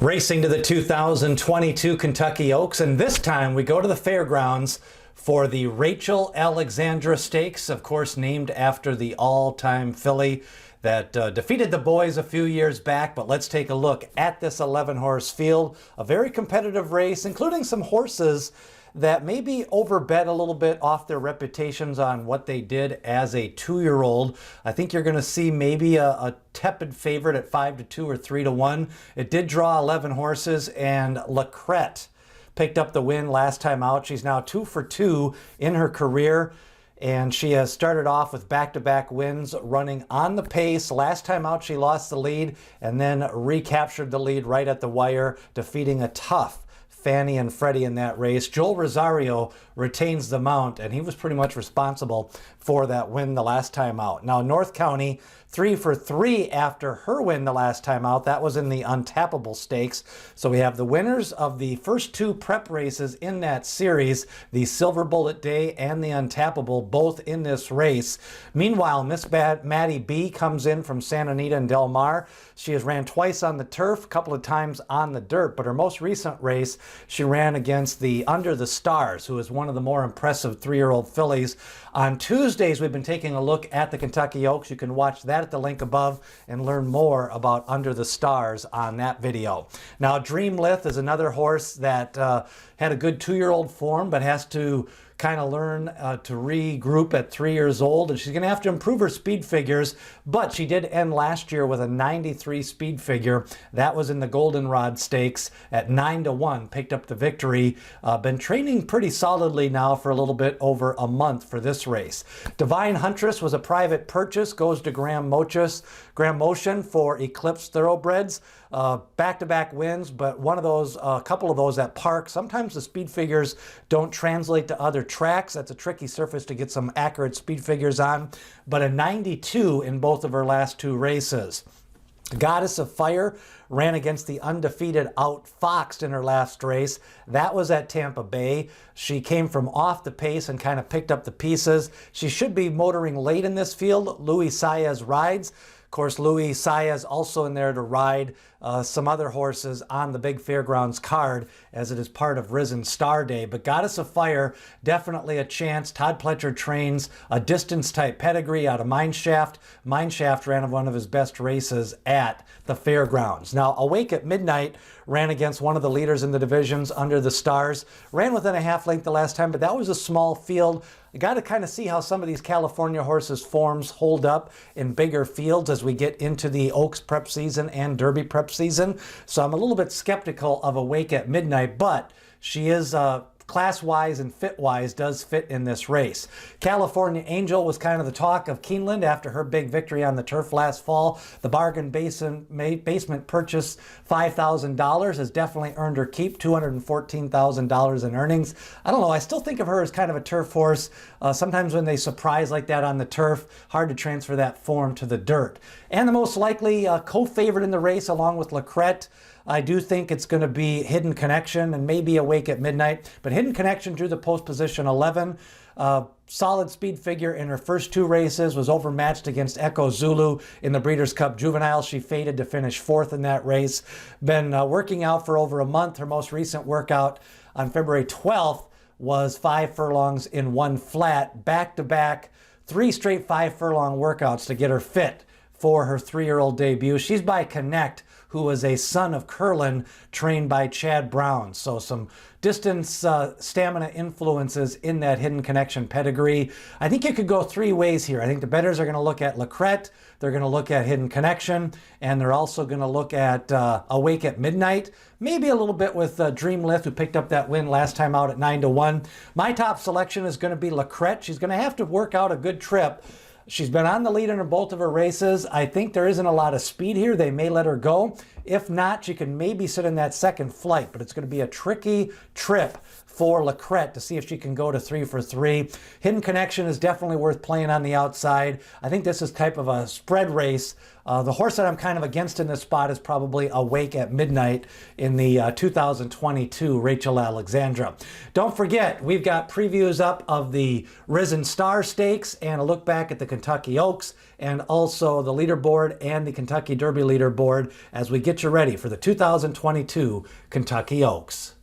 Racing to the 2022 Kentucky Oaks, and this time we go to the Fairgrounds for the Rachel Alexandra Stakes, of course named after the all-time filly that defeated the boys a few years back. But let's take a look at this 11-horse field. A very competitive race, including some horses that maybe overbet a little bit off their reputations on what they did as a 2-year-old. I think you're going to see maybe a tepid favorite at 5-2 or 3-1. It did draw 11 horses, and Lacrette picked up the win last time out. She's now 2 for 2 in her career, and she has started off with back-to-back wins running on the pace. Last time out she lost the lead and then recaptured the lead right at the wire, defeating a tough Fannie and Freddie in that race. Joel Rosario retains the mount, and he was pretty much responsible for that win the last time out. Now, North County, 3 for 3 after her win the last time out. That was in the Untappable Stakes. So we have the winners of the first 2 prep races in that series, the Silver Bullet Day and the Untappable, both in this race. Meanwhile, Miss Maddie B comes in from Santa Anita and Del Mar. She has ran twice on the turf, a couple of times on the dirt, but her most recent race, she ran against the Under the Stars, who is one of the more impressive 3-year-old fillies. On Tuesdays, we've been taking a look at the Kentucky Oaks. You can watch that at the link above and learn more about Under the Stars on that video. Now, Dreamlith is another horse that had a good 2-year-old form, but has to kind of learn to regroup at 3 years old, and she's going to have to improve her speed figures. But she did end last year with a 93 speed figure. That was in the Goldenrod Stakes at 9-1, picked up the victory. Been training pretty solidly now for a little bit over a month for this race. Divine Huntress was a private purchase, goes to Graham Motion for Eclipse Thoroughbreds. Back-to-back wins, but one of those, a couple of those at Park. Sometimes the speed figures don't translate to other tracks. That's a tricky surface to get some accurate speed figures on, but a 92 in both of her last 2 races. Goddess of Fire ran against the undefeated Outfoxed in her last race. That was at Tampa Bay. She came from off the pace and kind of picked up the pieces. She should be motoring late in this field. Louis Saez rides. Of course, Louis Saez also in there to ride some other horses on the big Fairgrounds card, as it is part of Risen Star Day. But Goddess of Fire, definitely a chance. Todd Pletcher trains a distance-type pedigree out of Mineshaft. Mineshaft ran one of his best races at the Fairgrounds. Now, Awake at Midnight ran against one of the leaders in the divisions, Under the Stars. Ran within a half length the last time, but that was a small field. You got to kind of see how some of these California horses' forms hold up in bigger fields as we get into the Oaks prep season and Derby prep season. So I'm a little bit skeptical of Awake at Midnight, but she is class-wise and fit-wise does fit in this race. California Angel was kind of the talk of Keeneland after her big victory on the turf last fall. The bargain basement purchase, $5,000, has definitely earned her keep, $214,000 in earnings. I don't know, I still think of her as kind of a turf horse. Sometimes when they surprise like that on the turf, hard to transfer that form to the dirt. And the most likely co-favorite in the race, along with Lacrette, I do think it's going to be Hidden Connection and maybe Awake at Midnight. But Hidden Connection drew the post position 11. Solid speed figure in her first 2 races, was overmatched against Echo Zulu in the Breeders' Cup Juvenile. She faded to finish 4th in that race. Been working out for over a month. Her most recent workout on February 12th was 5 furlongs in 1 flat, back-to-back, 3 straight 5-furlong workouts to get her fit for her 3-year-old debut. She's by Connect, who was a son of Curlin, trained by Chad Brown. So some distance stamina influences in that Hidden Connection pedigree. I think you could go 3 ways here. I think the bettors are going to look at Lacrette, they're going to look at Hidden Connection, and they're also going to look at Awake at Midnight. Maybe a little bit with Dreamlith, who picked up that win last time out at 9-1. My top selection is going to be Lacrette. She's going to have to work out a good trip. She's been on the lead in both of her races. I think there isn't a lot of speed here. They may let her go. If not, she can maybe sit in that second flight, but it's going to be a tricky trip for Lacrette to see if she can go to 3 for 3. Hidden Connection is definitely worth playing on the outside. I think this is type of a spread race. The horse that I'm kind of against in this spot is probably Awake at Midnight in the 2022 Rachel Alexandra. Don't forget, we've got previews up of the Risen Star Stakes and a look back at the Kentucky Oaks, and also the leaderboard and the Kentucky Derby leaderboard as we get get you ready for the 2022 Kentucky Oaks.